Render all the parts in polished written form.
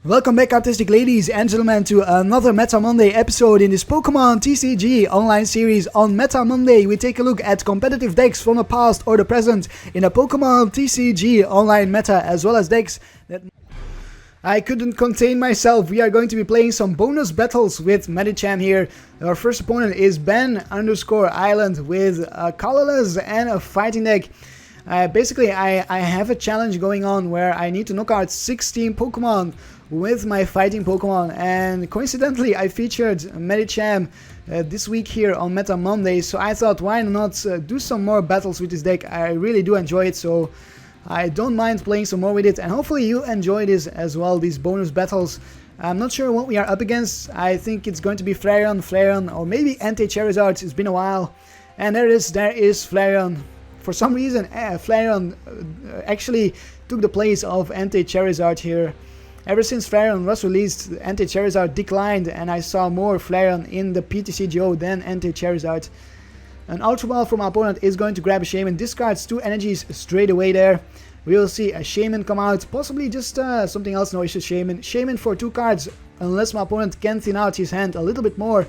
Welcome back, artistic ladies and gentlemen, to another Meta Monday episode in this Pokémon TCG Online series. On Meta Monday, we take a look at competitive decks from the past or the present in a Pokémon TCG Online meta, as well as decks that I couldn't contain myself. We are going to be playing some bonus battles with Medicham here. Our first opponent is Ben_Island with a colorless and a fighting deck. Basically, I have a challenge going on where I need to knock out 16 Pokemon with my fighting Pokemon, and coincidentally I featured Medicham this week here on Meta Monday, so I thought why not do some more battles with this deck. I really do enjoy it, so I don't mind playing some more with it, and hopefully you enjoy this as well, these bonus battles. I'm not sure what we are up against. I think it's going to be Flareon, or maybe Anti-Charizard. It's been a while, and there is Flareon. For some reason, Flareon actually took the place of Anti-Charizard here. Ever since Flareon was released, Anti-Charizard declined, and I saw more Flareon in the PTCGO than Anti-Charizard. An Ultra Ball from our opponent is going to grab a Shaymin, discards 2 energies straight away there. We will see a Shaymin come out, possibly just something else. No, it's just Shaymin. Shaymin for 2 cards, unless my opponent can thin out his hand a little bit more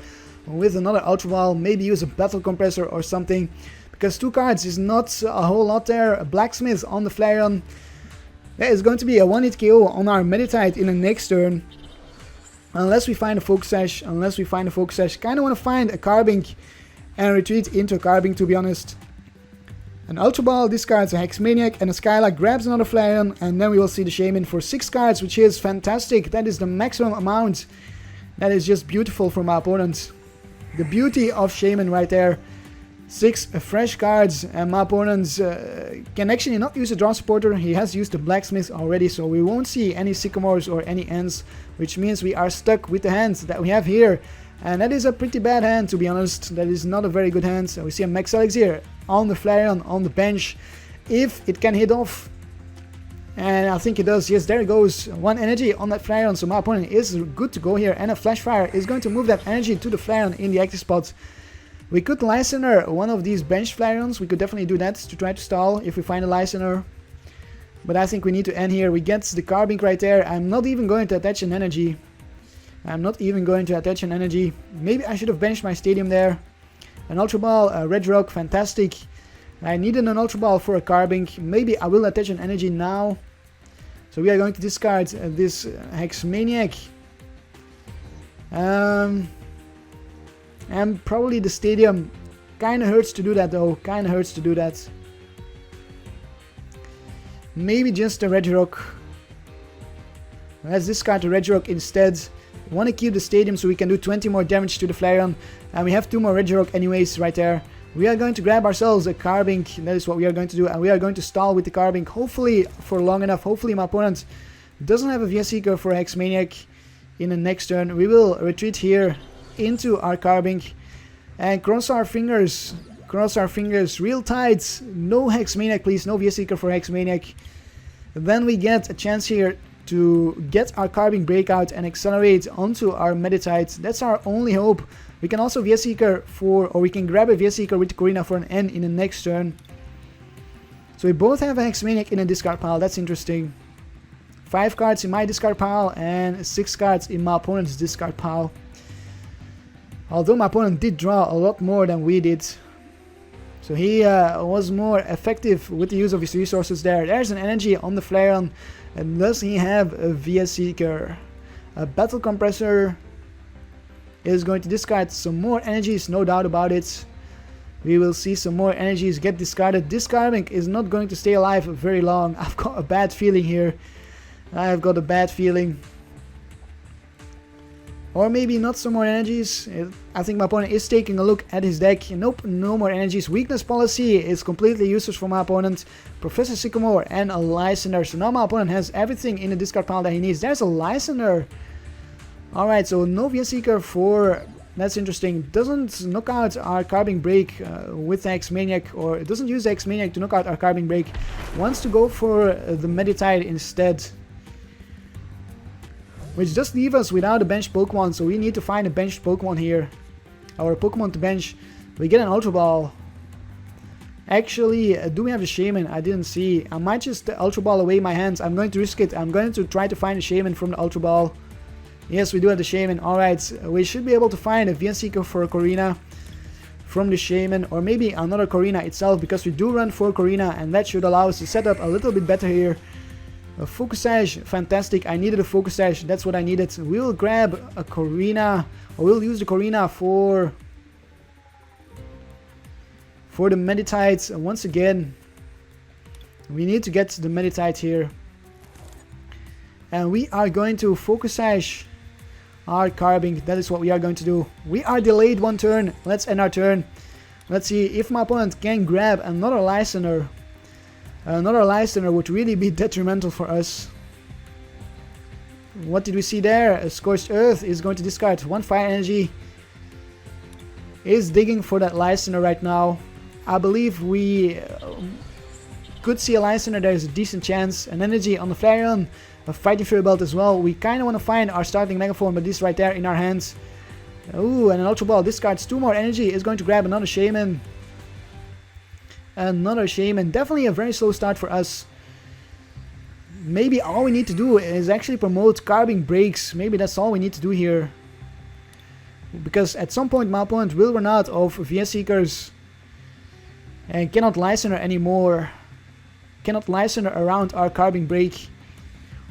with another Ultra Ball, maybe use a Battle Compressor or something. Because 2 cards is not a whole lot there. A Blacksmith on the Flareon. There is going to be a 1-hit KO on our Meditite in the next turn. Unless we find a Focus Sash. Kinda want to find a Carbink and retreat into a Carbink, to be honest. An Ultra Ball discards a Hexmaniac, and a Skylark grabs another Flareon, and then we will see the Shaymin for 6 cards, which is fantastic. That is the maximum amount. That is just beautiful for my opponent. The beauty of Shaymin right there. 6 fresh cards, and my opponent can actually not use a draw supporter. He has used the Blacksmith already, so we won't see any Sycamores or any Ents, which means we are stuck with the hand that we have here. And that is a pretty bad hand, to be honest. That is not a very good hand. So we see a Max Elixir on the Flareon on the bench. If it can hit off, and I think it does. Yes, there it goes. 1 energy on that Flareon, so my opponent is good to go here. And a Flash Fire is going to move that energy to the Flareon in the active spot. We could Listener one of these bench Flareons. We could definitely do that to try to stall if we find a Listener. But I think we need to end here. We get the Carbink right there. I'm not even going to attach an energy. Maybe I should have benched my Stadium there. An Ultra Ball, a Regirock, fantastic. I needed an Ultra Ball for a Carbink. Maybe I will attach an energy now. So we are going to discard this Hexmaniac. And probably the Stadium. Kinda hurts to do that though. Maybe just a Regirock. Let's discard the Regirock instead. Want to keep the Stadium so we can do 20 more damage to the Flareon. And we have 2 more Regirock anyways right there. We are going to grab ourselves a Carbink. That is what we are going to do. And we are going to stall with the Carbink. Hopefully for long enough. Hopefully my opponent doesn't have a VS Seeker for Hexmaniac in the next turn. We will retreat here into our Carbink and cross our fingers, real tight. No Hexmaniac, please, no VS Seeker for Hexmaniac. Then we get a chance here to get our Carbink breakout and accelerate onto our Meditite. That's our only hope. We can also VS Seeker or we can grab a VS Seeker with Corina for an N in the next turn. So we both have a Hexmaniac in a discard pile. That's interesting. 5 cards in my discard pile and 6 cards in my opponent's discard pile. Although my opponent did draw a lot more than we did. So he was more effective with the use of his resources there. There's an energy on the Flareon. And does he have a VS Seeker? A Battle Compressor is going to discard some more energies, no doubt about it. We will see some more energies get discarded. This Carbink is not going to stay alive very long. I've got a bad feeling here. Or maybe not some more energies. I think my opponent is taking a look at his deck. Nope, no more energies. Weakness Policy is completely useless for my opponent. Professor Sycamore and a Listener. So now my opponent has everything in the discard pile that he needs. There's a Listener. Alright, so no VS Seeker for... That's interesting. Doesn't knock out our Carbink Break with the Hexmaniac, or it doesn't use the Hexmaniac to knock out our Carbink Break. Wants to go for the Meditite instead. Which does leave us without a benched Pokemon, so we need to find a benched Pokemon here. Or a Pokemon to bench. We get an Ultra Ball. Actually, do we have a Shaymin? I didn't see. I might just Ultra Ball away my hands. I'm going to risk it. I'm going to try to find a Shaymin from the Ultra Ball. Yes, we do have the Shaymin. Alright, we should be able to find a VN Seeker for a Korrina from the Shaymin, or maybe another Korrina itself, because we do run 4 Korrina, and that should allow us to set up a little bit better here. A Focus Sash, fantastic. I needed a Focus Sash. That's what I needed. We will grab a Korrina, or we'll use the Korrina for the Meditite. Once again, we need to get the Meditite here. And we are going to Focus Sash our Carbink. That is what we are going to do. We are delayed 1 turn. Let's end our turn. Let's see if my opponent can grab another Lysander. Another Lysander would really be detrimental for us. What did we see there? A Scorched Earth is going to discard 1 fire energy. Is digging for that Lysander right now. I believe we could see a Lysander. There's a decent chance. An energy on the Flareon. A Fighting Fury Belt as well. We kind of want to find our starting Megaphone, but this right there in our hands. Ooh, and an Ultra Ball discards 2 more energy. Is going to grab another Shaymin. Another Shaymin. Definitely a very slow start for us. Maybe all we need to do is actually promote Carbink breaks. Maybe that's all we need to do here. Because at some point my opponent will run out of VS Seekers. And cannot Lysander anymore. Cannot Lysander around our Carbink break.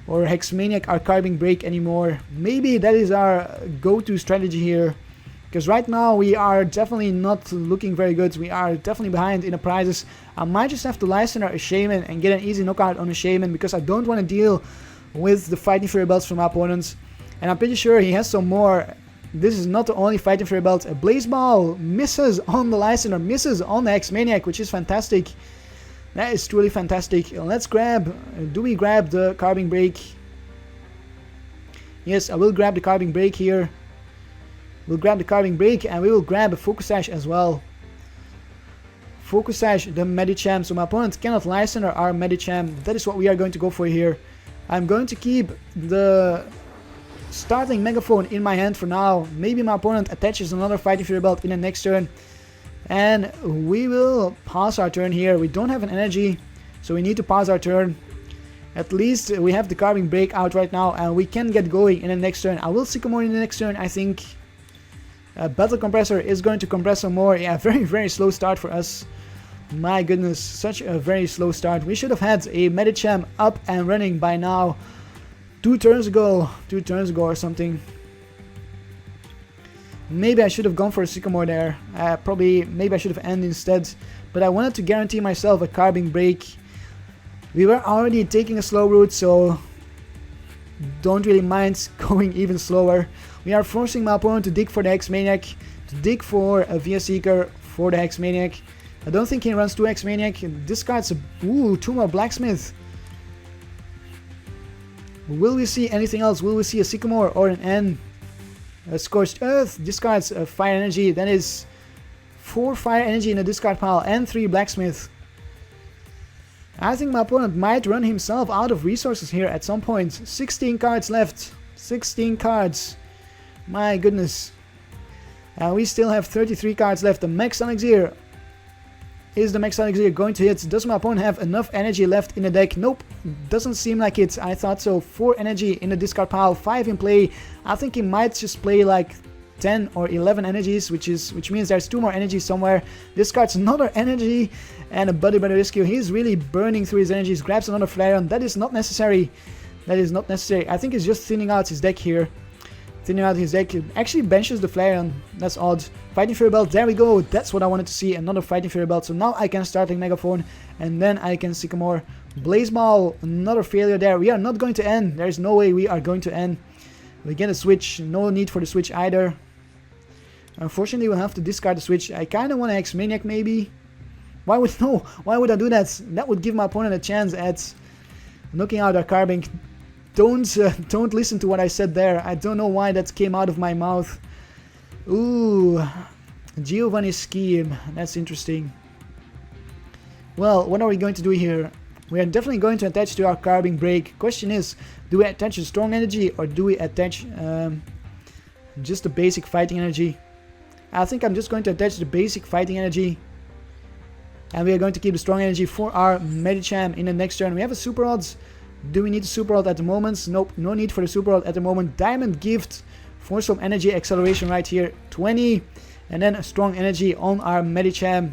Or Hexmaniac our Carbink break anymore. Maybe that is our go-to strategy here. Because right now we are definitely not looking very good. We are definitely behind in the prizes. I might just have to Lysander a Shaymin and get an easy knockout on a Shaymin, because I don't want to deal with the Fighting Fury Belts from my opponents. And I'm pretty sure he has some more. This is not the only Fighting Fury Belt. A Blaze Ball misses on the Lysander, misses on the Hexmaniac, which is fantastic. That is truly fantastic. Let's grab, do we grab the Carbink break? Yes, I will grab the Carbink break here. We'll grab the Carbink break, and we will grab a Focus Sash as well. Focus Sash the Medicham, so my opponent cannot Lysander our Medicham. That is what we are going to go for here. I'm going to keep the starting Megaphone in my hand for now. Maybe my opponent attaches another Fighting Fury Belt in the next turn. And we will pass our turn here. We don't have an energy, so we need to pass our turn. At least we have the Carbink break out right now, and we can get going in the next turn. I will Sycamore in the next turn, I think. Battle Compressor is going to compress some more. Yeah, very slow start for us. My goodness, such a very slow start. We should have had a Medicham up and running by now. 2 turns ago or something. Maybe I should have gone for a Sycamore there. Maybe I should have ended instead. But I wanted to guarantee myself a Carbink break. We were already taking a slow route, so don't really mind going even slower. We are forcing my opponent to dig for the Hexmaniac, to dig for a VS Seeker for the Hexmaniac. I don't think he runs 2 Hexmaniac. Discards 2 more Blacksmith. Will we see anything else? Will we see a Sycamore or an N? A Scorched Earth discards a Fire Energy. That is 4 Fire Energy in the discard pile and 3 Blacksmith. I think my opponent might run himself out of resources here at some point. 16 cards left. 16 cards. My goodness. We still have 33 cards left. The Max Elixir. Is the Max Elixir going to hit? Does my opponent have enough energy left in the deck? Nope. Doesn't seem like it. I thought so. 4 energy in the discard pile. 5 in play. I think he might just play like 10 or 11 energies, which means there's 2 more energies somewhere. Discards another energy and a Buddy Rescue. He's really burning through his energies. Grabs another Flareon. That is not necessary. That is not necessary. I think he's just thinning out his deck here. Thinning out his deck. Actually benches the Flareon. That's odd. Fighting Fury Belt. There we go. That's what I wanted to see. Another Fighting Fury Belt. So now I can start a Megaphone. And then I can Sycamore. Blaze Ball. Another failure there. We are not going to end. There's no way we are going to end. We get a switch. No need for the switch either. Unfortunately, we'll have to discard the switch. I kind of want to Hexmaniac maybe. Why would I do that? That would give my opponent a chance at knocking out our Carbink. Don't listen to what I said there. I don't know why that came out of my mouth. Ooh, Giovanni's scheme. That's interesting. Well, what are we going to do here? We are definitely going to attach to our Carbink break. Question is, do we attach a strong energy or do we attach just the basic fighting energy? I think I'm just going to attach the basic fighting energy. And we are going to keep the strong energy for our Medicham in the next turn. We have a Super Rod. Do we need a Super Rod at the moment? Nope, no need for the Super Rod at the moment. Diamond Gift for some energy acceleration right here. 20. And then a strong energy on our Medicham,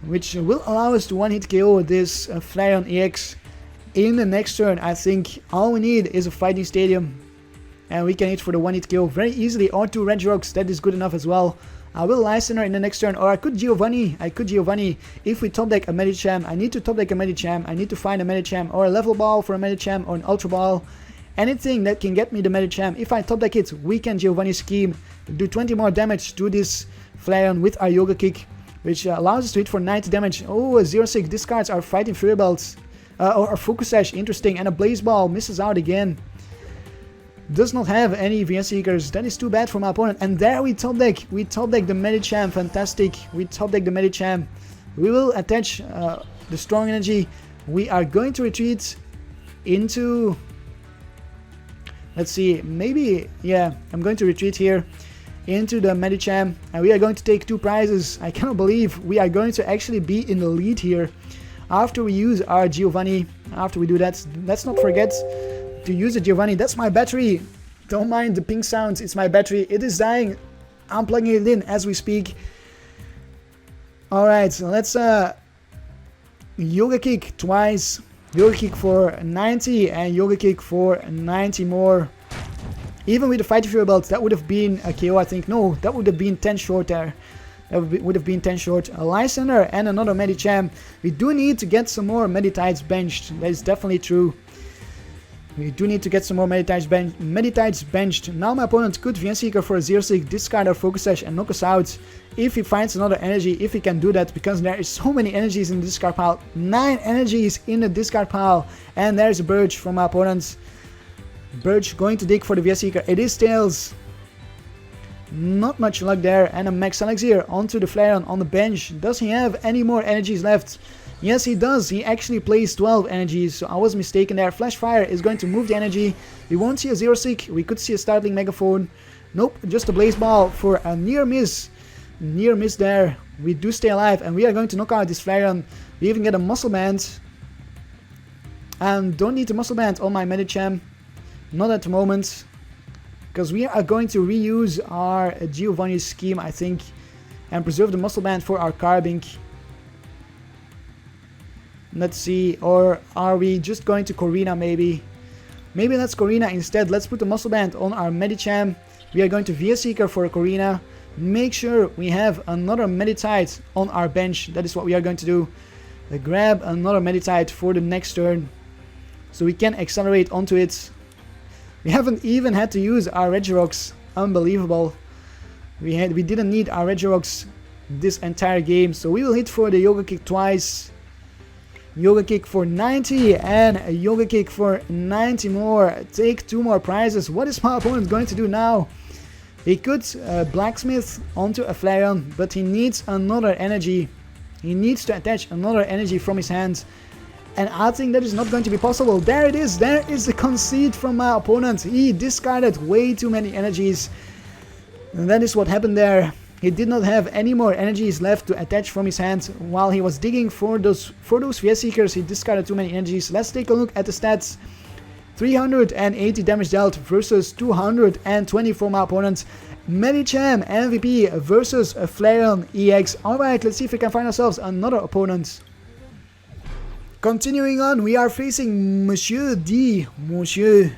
which will allow us to one-hit KO this Flareon EX. In the next turn, I think all we need is a Fighting Stadium. And we can hit for the one-hit KO very easily. Or 2 Regirocks, that is good enough as well. I will Listener in the next turn, or I could Giovanni. If we top deck a Medicham. I need to top deck a Medicham. I need to find a Medicham, or a Level Ball for a Medicham, or an Ultra Ball. Anything that can get me the Medicham. If I top deck it, we can Giovanni scheme, do 20 more damage to this Flareon with our Yoga Kick, which allows us to hit for 90 damage. Oh, a 0-6 discards our Fighting Fury Belt, or Focus Sash, interesting, and a Blaze Ball misses out again. Does not have any VS Seekers. That is too bad for my opponent. And there we top deck. We top deck the Medicham. Fantastic. We top deck the Medicham. We will attach the strong energy. We are going to retreat into... Let's see. Maybe... Yeah, I'm going to retreat here into the Medicham. And we are going to take 2 prizes. I cannot believe we are going to actually be in the lead here. After we use our Giovanni. After we do that, let's not forget to use the Giovanni. That's my battery. Don't mind the pink sounds. It's my battery. It is dying. I'm plugging it in as we speak. Alright, so let's Yoga Kick twice. Yoga Kick for 90 and Yoga Kick for 90 more. Even with the Fighting Fury Belt, that would have been a KO, I think. No, that would have been 10 short there. That would have been 10 short. A Listener and another Medicham. We do need to get some more Meditites benched. That is definitely true. We do need to get some more Meditites benched. Now my opponent could VN Seeker for a 0-6, discard our Focus Sash and knock us out. If he finds another energy, if he can do that, because there is so many energies in the discard pile. 9 energies in the discard pile. And there's a Birch from my opponent. Birch going to dig for the VN Seeker. It is Tails. Not much luck there. And a Max Elixir onto the Flareon on the bench. Does he have any more energies left? Yes, he does. He actually plays 12 energies, so I was mistaken there. Flash Fire is going to move the energy. We won't see a 0-6. We could see a Startling Megaphone. Nope, just a Blaze Ball for a near miss. Near miss there. We do stay alive, and we are going to knock out this Flareon. We even get a Muscle Band. And don't need the Muscle Band on my Medicham. Not at the moment. Because we are going to reuse our Giovanni scheme, I think. And preserve the Muscle Band for our Carbink. Let's see, or are we just going to Corina maybe? Maybe let's Corina instead. Let's put the Muscle Band on our Medicham. We are going to VS Seeker for a Corina. Make sure we have another Meditite on our bench. That is what we are going to do. Grab another Meditite for the next turn. So we can accelerate onto it. We haven't even had to use our Regirocks. Unbelievable. We didn't need our Regirocks this entire game. So we will hit for the Yoga Kick twice. Yoga Kick for 90 and a Yoga Kick for 90 more. Take 2 more prizes. What is my opponent going to do now? He could Blacksmith onto a Flareon, but he needs another energy. He needs to attach another energy from his hand. And I think that is not going to be possible. There it is. There is the concede from my opponent. He discarded way too many energies. And that is what happened there. He did not have any more energies left to attach from his hand while he was digging for those VS Seekers. He discarded too many energies. Let's take a look at the stats. 380 damage dealt versus 220 for my opponent. Medicham MVP versus a Flareon EX. Alright, let's see if we can find ourselves another opponent. Continuing on, we are facing Monsieur D. Bonjour,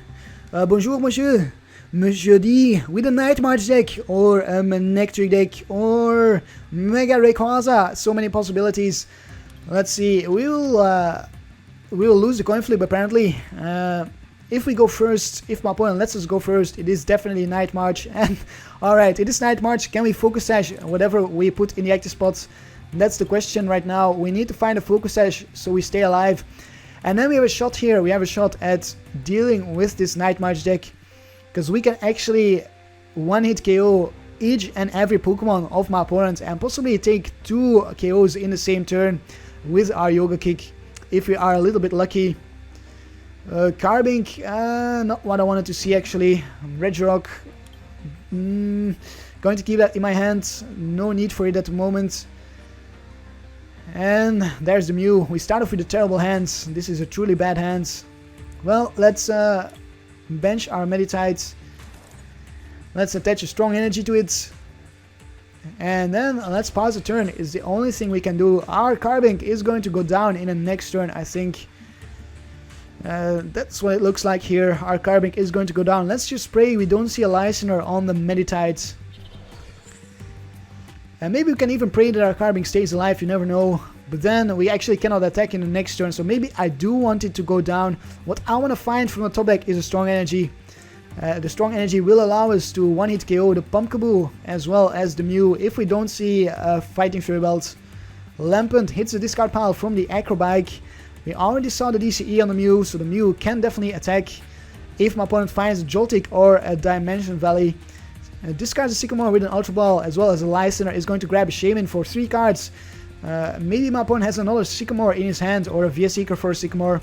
Monsieur. Monsieur D with a Night March deck or a Manectric deck or Mega Rayquaza. So many possibilities. Let's see. We will lose the coin flip apparently. If we go first, if my opponent lets us go first, it is definitely Night March. And alright, it is Night March. Can we Focus Sash whatever we put in the active spots? That's the question right now. We need to find a Focus Sash so we stay alive. And then we have a shot here. We have a shot at dealing with this Night March deck. Because we can actually one-hit KO each and every Pokemon of my opponent and possibly take 2 KOs in the same turn with our Yoga Kick if we are a little bit lucky. Carbink, not what I wanted to see actually. Regirock, going to keep that in my hand. No need for it at the moment. And there's the Mew. We start off with the terrible hands. This is a truly bad hand. Well, let's bench our Meditite. Let's attach a strong energy to it. And then let's pause the turn. Is the only thing we can do. Our Carbink is going to go down in the next turn, I think. That's what it looks like here. Our Carbink is going to go down. Let's just pray we don't see a Listener on the Meditite. And maybe we can even pray that our Carbink stays alive, you never know. But then we actually cannot attack in the next turn, so maybe I do want it to go down. What I want to find from the top deck is a strong energy. The strong energy will allow us to one-hit KO the Pumpkaboo as well as the Mew. If we don't see a Fighting Fury Belt, Lampent hits the discard pile from the Acrobike. We already saw the DCE on the Mew, so the Mew can definitely attack. If my opponent finds a Joltik or a Dimension Valley, discards a Sycamore with an Ultra Ball as well as a Lysander is going to grab a Shaymin for 3 cards. Maybe my opponent has another Sycamore in his hand or a VS Seeker for a Sycamore.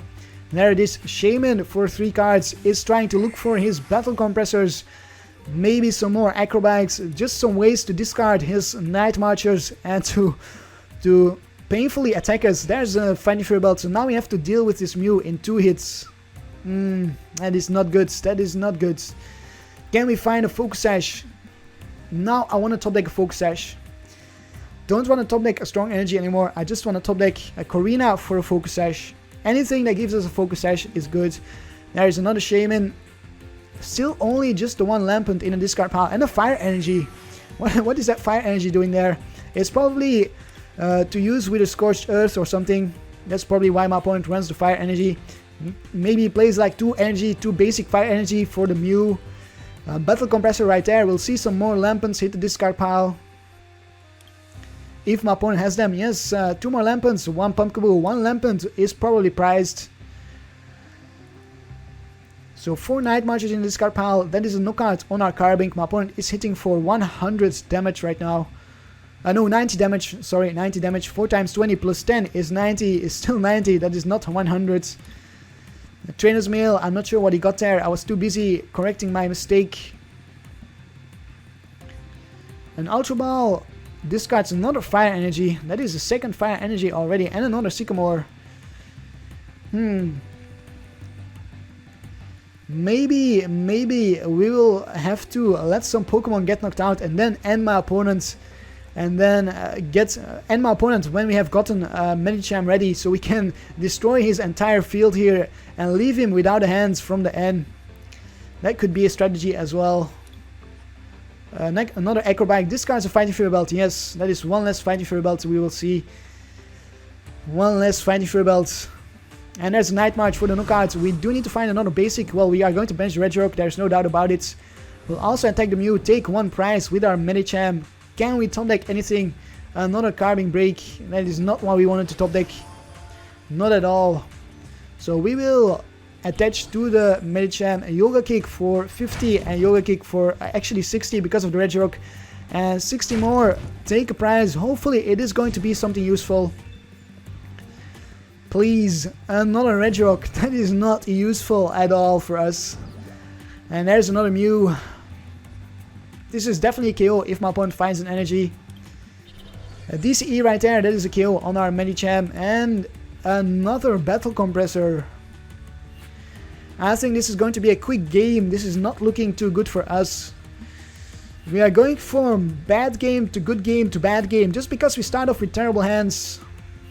There it is, Shaymin for 3 cards is trying to look for his Battle Compressors. Maybe some more Acrobikes, just some ways to discard his Night Marchers and to painfully attack us. There's a Fighting Fury Belt, so now we have to deal with this Mew in 2 hits. That is not good, that is not good. Can we find a Focus Sash? Now I want to top deck a Focus Sash. Don't want to top deck a strong energy anymore. I just want to top deck a Corina for a Focus Sash. Anything that gives us a Focus Sash is good. There is another Shaymin. Still only just the one Lampent in a discard pile. And a Fire Energy. What is that Fire Energy doing there? It's probably to use with a Scorched Earth or something. That's probably why my opponent runs the Fire Energy. Maybe he plays like 2 basic Fire Energy for the Mew. Battle Compressor right there. We'll see some more Lampents hit the discard pile. If my opponent has them, yes, 2 more Lampents, 1 Pumpkaboo, 1 Lampent is probably prized. So 4 Night Marches in the discard pile, that is a knockout on our Carbink. My opponent is hitting for 100 damage right now. No, 90 damage, sorry, 90 damage. 4 times 20 plus 10 is 90, is still 90, that is not 100. The Trainer's Mail, I'm not sure what he got there, I was too busy correcting my mistake. An Ultra Ball discards another Fire Energy, that is the second Fire Energy already, and another Sycamore. Maybe we will have to let some Pokemon get knocked out and then end my opponent. And then end my opponent when we have gotten Medicham ready, so we can destroy his entire field here and leave him without a hands from the end. That could be a strategy as well. Another Acrobike discards a Fighting Fury Belt. Yes, that is 1 less Fighting Fury Belt we will see. 1 less Fighting Fury Belt. And there's a Night March for the knockout. We do need to find another basic. Well, we are going to bench the Regirock, there's no doubt about it. We'll also attack the Mew, take 1 prize with our Medicham. Can we top deck anything? Another Carbink Break. That is not what we wanted to top deck. Not at all. So we will attach to the Medicham a Yoga Kick for 50 and Yoga Kick for actually 60 because of the Regirock. And 60 more. Take a prize. Hopefully it is going to be something useful. Please, another Regirock. That is not useful at all for us. And there's another Mew. This is definitely a KO if my opponent finds an energy. A DCE right there, that is a KO on our Medicham. And another Battle Compressor. I think this is going to be a quick game. This is not looking too good for us. We are going from bad game to good game to bad game just because we start off with terrible hands.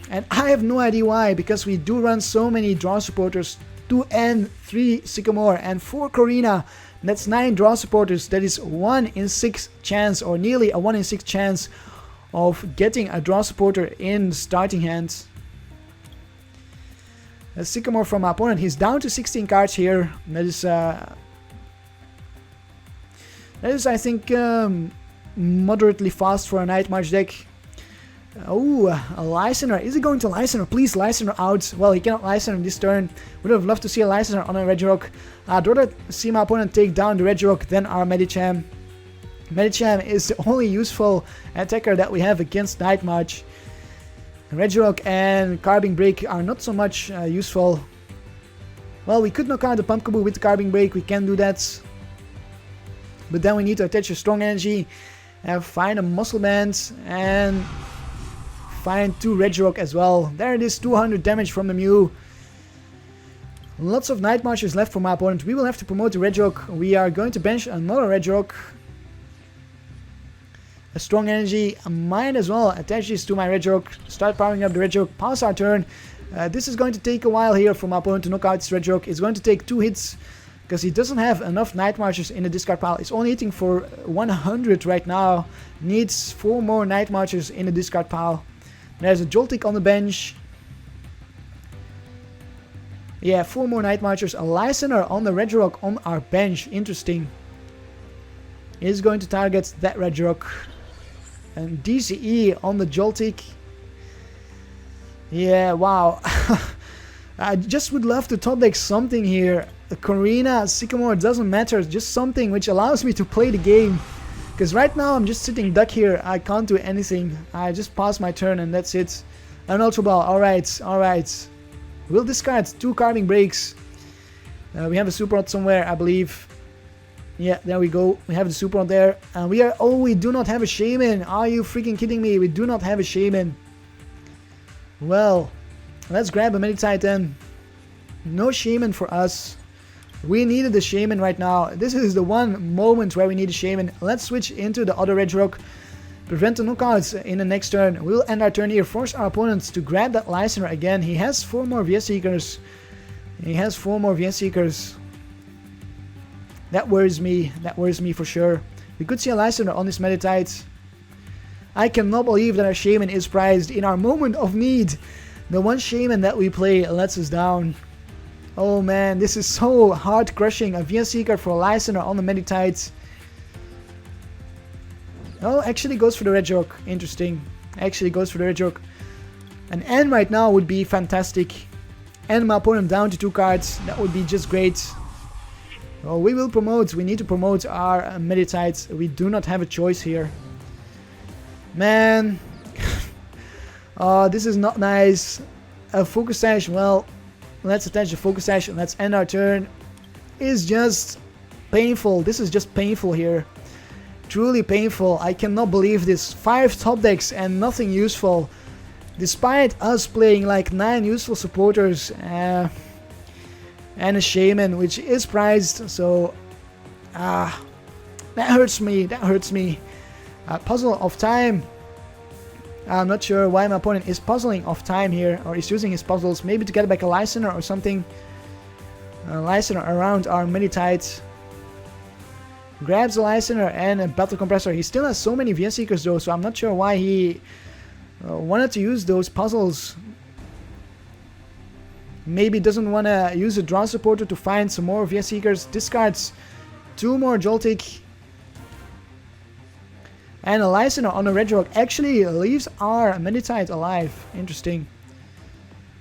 And I have no idea why, because we do run so many draw supporters. 2 and 3 Sycamore and 4 Corina. That's 9 draw supporters. That is 1 in 6 chance, or nearly a 1 in 6 chance of getting a draw supporter in starting hands. A Sycamore from my opponent. He's down to 16 cards here. That is I think moderately fast for a Night March deck. Oh, a Lysander. Is he going to Lysander? Please, Lysander out. Well, he cannot Lysander this turn. Would have loved to see a Lysander on a Regirock. I'd rather see my opponent take down the Regirock than our Medicham. Medicham is the only useful attacker that we have against Night March. Regirock and Carbink Break are not so much useful. Well, we could knock out the Pumpkaboo with the Carbink Break. We can do that. But then we need to attach a strong energy and find a Muscle Band and find 2 Regirock as well. There it is, 200 damage from the Mew. Lots of Night Marches left for my opponent. We will have to promote the Regirock. We are going to bench another Regirock. A strong energy. I might as well attach this to my Regirock. Start powering up the Regirock. Pass our turn. This is going to take a while here for my opponent to knock out this Regirock. It's going to take 2 hits because he doesn't have enough Night Marches in the discard pile. It's only hitting for 100 right now. Needs 4 more Night Marches in the discard pile. There's a Joltik on the bench. Yeah, 4 more Night Marchers. A Lysander on the Regirock on our bench. Interesting. He's going to target that Regirock. And DCE on the Joltik. Yeah, wow. I just would love to top deck something here. A Corina, Sycamore, doesn't matter. Just something which allows me to play the game. Because right now I'm just sitting duck here. I can't do anything. I just pass my turn and that's it. An Ultra Ball. Alright, alright. We'll discard 2 Carbink breaks. We have a Super Rod somewhere, I believe. Yeah, there we go. We have the Super Rod there. And we are... Oh, we do not have a Shaymin. Are you freaking kidding me? We do not have a Shaymin. Well, let's grab a Meditite then. No Shaymin for us. We needed a Shaymin right now. This is the one moment where we need a Shaymin. Let's switch into the other Regirock. Prevent the knockouts in the next turn. We'll end our turn here. Force our opponents to grab that Lysander again. He has 4 more VS Seekers. He has 4 more VS Seekers. That worries me. That worries me for sure. We could see a Lysander on this Meditite. I cannot believe that our Shaymin is prized in our moment of need. The one Shaymin that we play lets us down. Oh man, this is so heart crushing. A VS Seeker for a Lysander on the Meditite. Oh, actually goes for the Regirock. Interesting. Actually goes for the Regirock. An N right now would be fantastic. And my opponent down to 2 cards. That would be just great. Oh, we will promote. We need to promote our Meditites. We do not have a choice here. Man. Oh, this is not nice. A Focus Sash. Well, let's attach the Focus Sash and let's end our turn. It's just painful. This is just painful here. Truly painful. I cannot believe this. 5 top decks and nothing useful. Despite us playing like 9 useful supporters and a Shaymin, which is prized. So, that hurts me. That hurts me. Puzzle of time. I'm not sure why my opponent is puzzling off time here, or is using his puzzles. Maybe to get back a Lysander or something. A Lysander around our Meditite. Grabs a Lysander and a Battle Compressor. He still has so many VS Seekers though, so I'm not sure why he wanted to use those puzzles. Maybe doesn't want to use a Draw Supporter to find some more VS Seekers. Discards 2 more Joltik. And a Lysander on a Regirock actually leaves our Meditite alive. Interesting.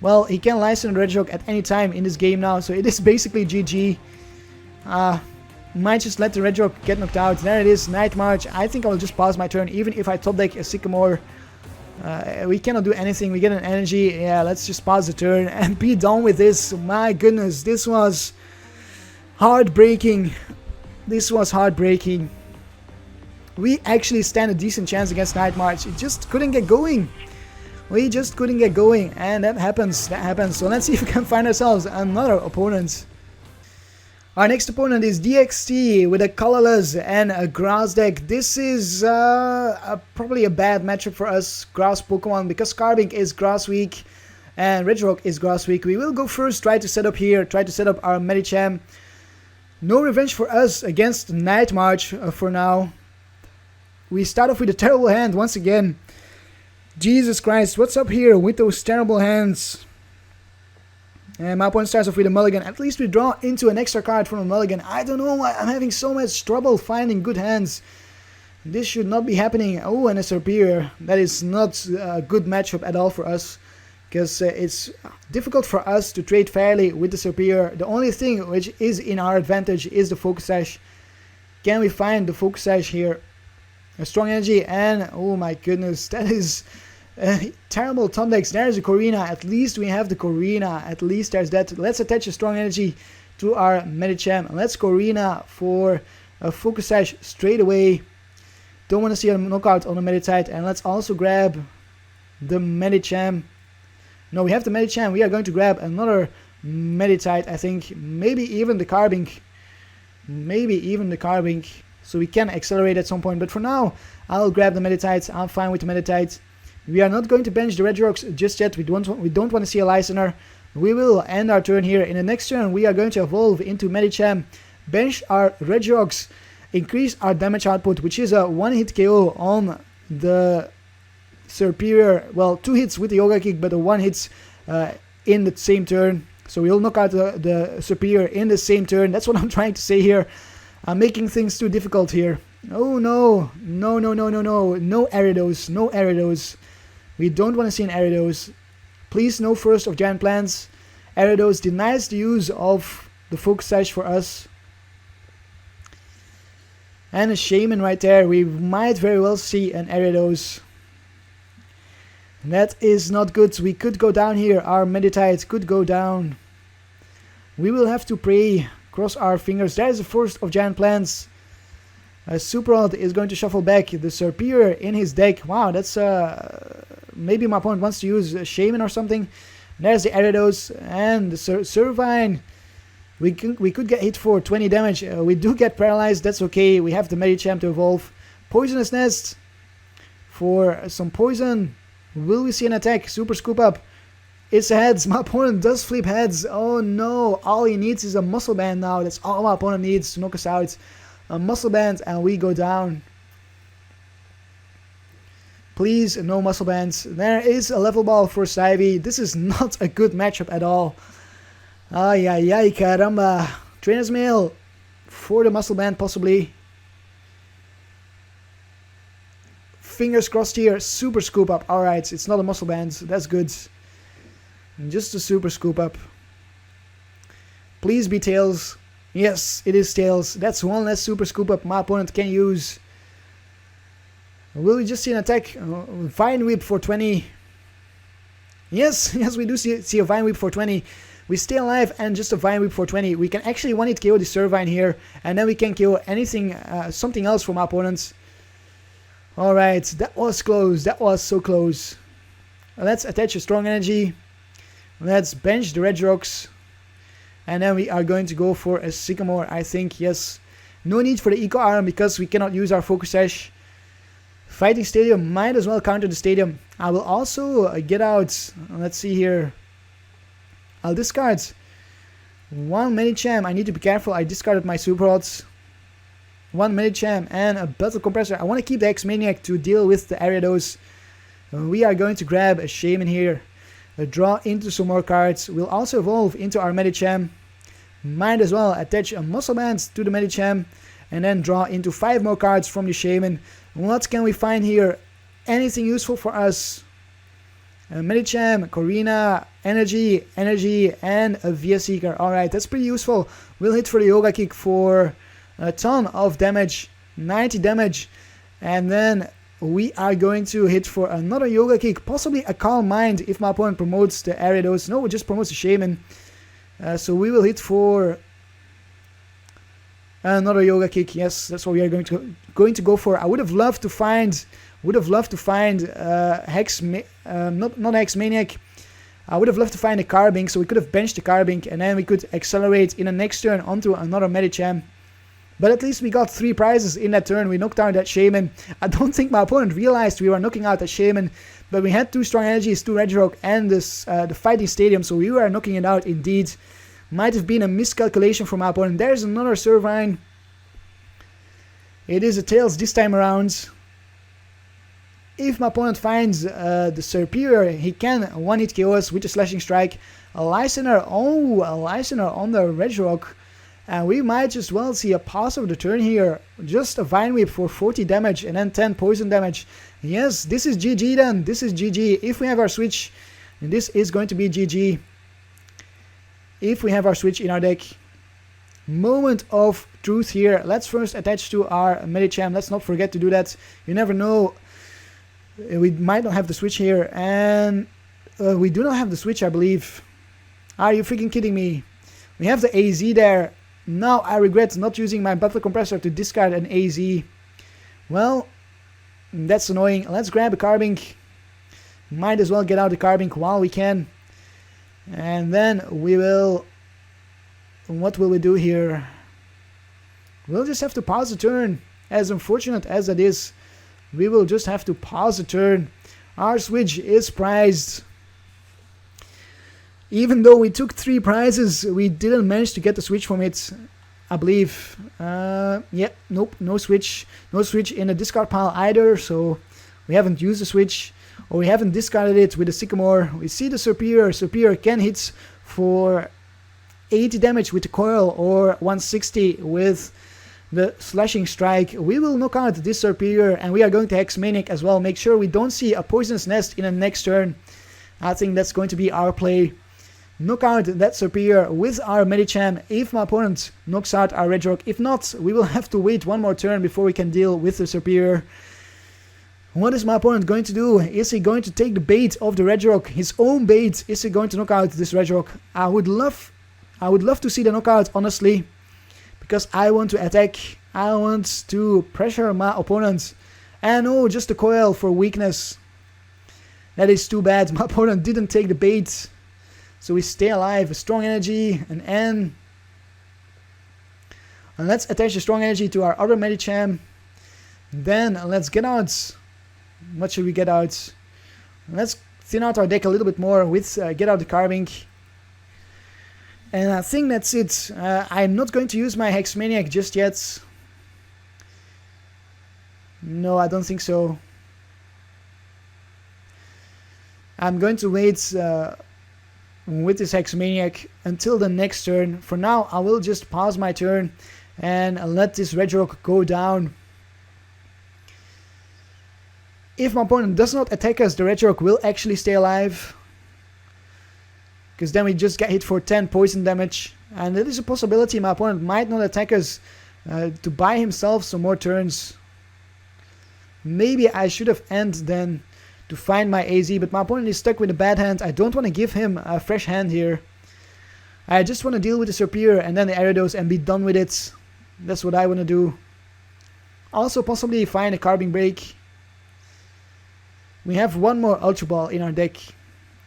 Well, he can Lysander Regirock at any time in this game now, so it is basically GG. Might just let the Regirock get knocked out. There it is, Night March. I think I will just pause my turn, even if I top deck a Sycamore. We cannot do anything. We get an energy. Yeah, let's just pause the turn and be done with this. My goodness, this was heartbreaking. This was heartbreaking. We actually stand a decent chance against Night March. It just couldn't get going. We just couldn't get going, and that happens. That happens. So let's see if we can find ourselves another opponent. Our next opponent is DXT with a colorless and a grass deck. This is probably a bad matchup for us grass Pokemon, because Carbink is grass weak and Regirock is grass weak. We will go first, try to set up here, try to set up our Medicham. No revenge for us against Night March for now. We start off with a terrible hand once again. Jesus Christ, what's up here with those terrible hands? And my opponent starts off with a mulligan. At least we draw into an extra card from a mulligan. I don't know why I'm having so much trouble finding good hands. This should not be happening. Oh, and a Serperior. That is not a good matchup at all for us, because it's difficult for us to trade fairly with the Serperior. The only thing which is in our advantage is the Focus Sash. Can we find the Focus Sash here? A strong energy, and oh my goodness, that is terrible top decks. There's a Corina. At least we have the Corina. At least there's that. Let's attach a strong energy to our Medicham. Let's Corina for a Focus Sash straight away. Don't want to see a knockout on a Meditite. And let's also grab the Medicham. No, we have the Medicham. We are going to grab another Meditite, I think. Maybe even the Carbink. So we can accelerate at some point. But for now, I'll grab the Meditite. I'm fine with the Meditite. We are not going to bench the Regirocks just yet. We don't want to see a Lysander. We will end our turn here. In the next turn, we are going to evolve into Medicham, bench our Regirocks, increase our damage output, which is a one-hit KO on the Serperior. Well, 2 hits with the Yoga Kick, but a 1 hit in the same turn. So we'll knock out the Serperior in the same turn. That's what I'm trying to say here. I'm making things too difficult here. Oh no. No Ariados. We don't want to see an Ariados. Please, no first of giant plants. Ariados denies the use of the Focus Sash for us. And a Shaymin right there. We might very well see an Ariados. That is not good. We could go down here. Our Meditite could go down. We will have to pray. Cross our fingers. That is the first of giant plants. Superrod is going to shuffle back the Serperior in his deck. Wow, that's maybe my opponent wants to use Shaymin or something. There's the Ariados and the Servine. We could get hit for 20 damage. We do get paralyzed. That's okay. We have the Medicham to evolve. Poisonous Nest for some poison. Will we see an attack? Super Scoop Up. It's heads. My opponent does flip heads. Oh no. All he needs is a Muscle Band now. That's all my opponent needs to knock us out. A Muscle Band and we go down. Please, no Muscle Bands. There is a level ball for Ivy. This is not a good matchup at all. Ay, caramba. Trainer's Mail for the Muscle Band possibly. Fingers crossed here. Super Scoop Up. Alright, it's not a Muscle Band. That's good. Just a Super Scoop Up. Please be Tails. Yes, it is Tails. That's one less Super Scoop Up my opponent can use. Will we just see an attack? Vine Whip for 20. Yes, we do see a Vine Whip for 20. We stay alive and just a Vine Whip for 20. We can actually one-hit KO the Servine here. And then we can KO anything, something else from our opponents. Alright, that was close. That was so close. Let's attach a Strong Energy. Let's bench the Regirocks. And then we are going to go for a Sycamore, I think, yes. No need for the Eco Arm because we cannot use our Focus Sash. Fighting Stadium might as well counter the Stadium. I will also get out, let's see here. I'll discard one Medicham. I need to be careful, I discarded my Super Rods. One Medicham and a Battle Compressor. I want to keep the X-Maniac to deal with the Ariados. We are going to grab a Shaymin here. Draw into some more cards. We'll also evolve into our Medicham. Might as well attach a Muscle Band to the Medicham. And then draw into 5 more cards from the Shaymin. What can we find here? Anything useful for us? Medicham, Corina, Energy, and a Via Seeker. Alright, that's pretty useful. We'll hit for the Yoga Kick for a ton of damage. 90 damage. And then we are going to hit for another Yoga Kick, possibly a Calm Mind if my opponent promotes the Ariados. No, it just promotes the Shaymin. So we will hit for another Yoga Kick. Yes, that's what we are going to go for. I would have loved to find Hex, not Hex Maniac. I would have loved to find a Carbink, so we could have benched the Carbink and then we could accelerate in the next turn onto another Medicham. But at least we got 3 prizes in that turn. We knocked out that Shaymin. I don't think my opponent realized we were knocking out that Shaymin. But we had 2 Strong Energies, 2 Regirock, and the Fighting Stadium. So we were knocking it out indeed. Might have been a miscalculation from my opponent. There's another Servine. It is a Tails this time around. If my opponent finds the Serperior, he can one-hit KO us with a Slashing Strike. A Lysander. Oh, a Lysander on the Regirock. And we might just well see a pass of the turn here. Just a Vine Whip for 40 damage and then 10 poison damage. Yes, this is GG then. This is GG. If we have our switch, this is going to be GG. If we have our switch in our deck. Moment of truth here. Let's first attach to our Medicham. Let's not forget to do that. You never know. We might not have the switch here. And we do not have the switch, I believe. Are you freaking kidding me? We have the AZ there. Now I regret not using my Battle Compressor to discard an AZ. Well, that's annoying. Let's grab a Carbink. Might as well get out the Carbink while we can. And then we will... What will we do here? We'll just have to pause the turn. As unfortunate as it is, we will just have to pause the turn. Our switch is prized. Even though we took 3 prizes, we didn't manage to get the switch from it, I believe. Yeah, nope, no switch. No switch in the discard pile either, so we haven't used the switch. Or we haven't discarded it with the Sycamore. We see the Serperior. Serperior can hit for 80 damage with the coil or 160 with the slashing strike. We will knock out this Serperior, and we are going to Hex-Maniac as well. Make sure we don't see a Poisonous Nest in the next turn. I think that's going to be our play. Knock out that Serperior with our Medicham if my opponent knocks out our Regirock. If not, we will have to wait one more turn before we can deal with the Serperior. What is my opponent going to do? Is he going to take the bait of the Regirock? His own bait? Is he going to knock out this Regirock? I would love to see the knockout, honestly. Because I want to attack. I want to pressure my opponent. And oh, just a coil for weakness. That is too bad. My opponent didn't take the bait. So we stay alive. A strong energy, an N. And let's attach the strong energy to our other Medicham. Then let's get out. What should we get out? Let's thin out our deck a little bit more with get out the Carbink. And I think that's it. I'm not going to use my Hex-Maniac just yet. No, I don't think so. I'm going to wait with this Hex-Maniac until the next turn. For now, I will just pause my turn and let this Regirock go down. If my opponent does not attack us, the Regirock will actually stay alive. Because then we just get hit for 10 poison damage. And it is a possibility my opponent might not attack us to buy himself some more turns. Maybe I should have ended then to find my AZ. But my opponent is stuck with a bad hand. I don't want to give him a fresh hand here. I just want to deal with the Serperior and then the Ariados and be done with it. That's what I want to do. Also possibly find a Carbink Break. We have one more Ultra Ball in our deck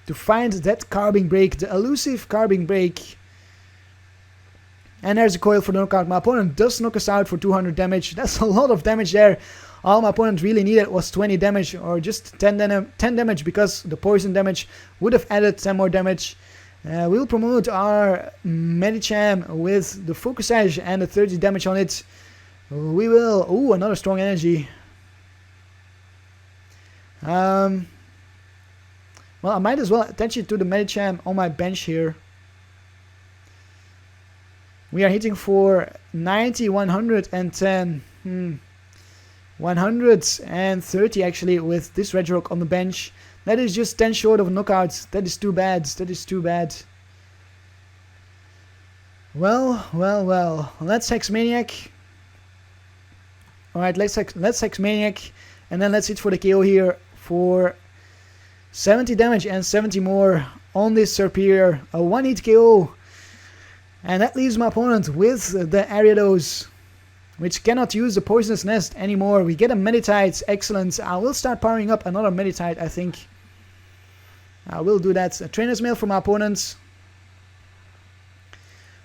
to find that Carbink Break, the elusive Carbink Break. And there's a coil for the knockout. My opponent does knock us out for 200 damage. That's a lot of damage there. All my opponent really needed was 20 damage or just 10 damage because the poison damage would have added 10 more damage. We'll promote our Medicham with the Focus Edge and the 30 damage on it. We will... Ooh, another strong energy. Well, I might as well attach it to the Medicham on my bench here. We are hitting for 90, 110, 130 actually with this Regirock on the bench. That is just 10 short of knockouts. That is too bad. That is too bad. Well. Let's Hex-Maniac. Alright, let's Hex-Maniac. And then let's hit for the KO here for 70 damage and 70 more on this Serperior. A 1-hit KO. And that leaves my opponent with the Ariados, which cannot use the Poisonous Nest anymore. We get a Meditite. Excellent. I will start powering up another Meditite, I think. I will do that. A Trainer's Mail for my opponents.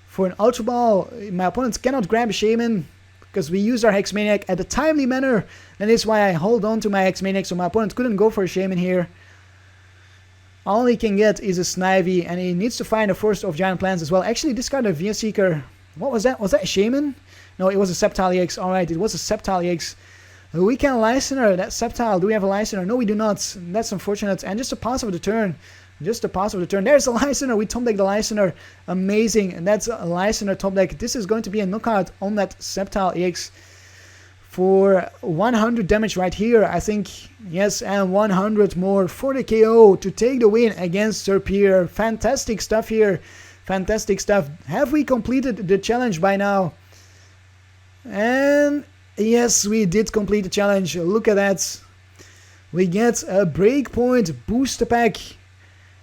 For an Ultra Ball, my opponents cannot grab a Shaymin because we used our Hex-Maniac at a timely manner. That is why I hold on to my Hex-Maniac, so my opponent couldn't go for a Shaymin here. All he can get is a Snivy, and he needs to find a Forest of Giant Plants as well. Actually, discard a Via Seeker. What was that? Was that a Shaymin? No, it was a Sceptile EX. Alright, it was a Sceptile EX. We can Lysander that Sceptile. Do we have a Lysander? No, we do not. That's unfortunate. And just a pass of the turn. Just a pass of the turn. There's a Lysander. We top deck the Lysander. Amazing. And that's a Lysander top deck. This is going to be a knockout on that Sceptile EX for 100 damage right here, I think. Yes, and 100 more for the KO to take the win against Serperior. Fantastic stuff here. Fantastic stuff. Have we completed the challenge by now? And yes, we did complete the challenge. Look at that. We get a Breakpoint booster pack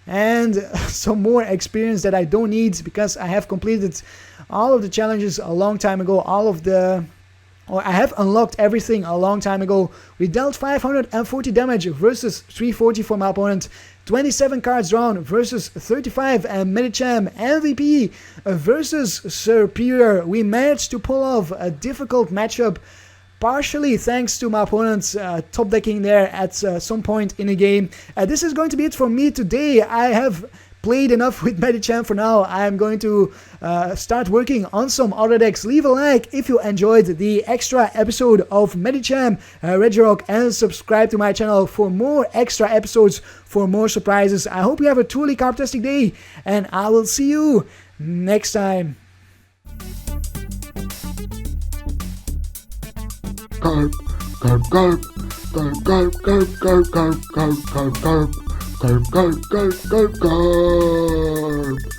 and some more experience that I don't need because I have completed all of the challenges a long time ago. All of the or I have unlocked everything a long time ago. We dealt 540 damage versus 340 for my opponent. 27 cards drawn versus 35, and Medicham MVP versus Serperior. We managed to pull off a difficult matchup, partially thanks to my opponent's top decking there at some point in the game. This is going to be it for me today. I have played enough with Medicham for now. I'm going to start working on some other decks. Leave a like if you enjoyed the extra episode of Medicham, Regirock, and subscribe to my channel for more extra episodes, for more surprises. I hope you have a truly carptastic day, and I will see you next time. Karp, Karp, Karp, Karp, Karp, Karp, Karp, Karp, Karp, Karp, Karp, Karp, Karp, Karp, Karp, Karp.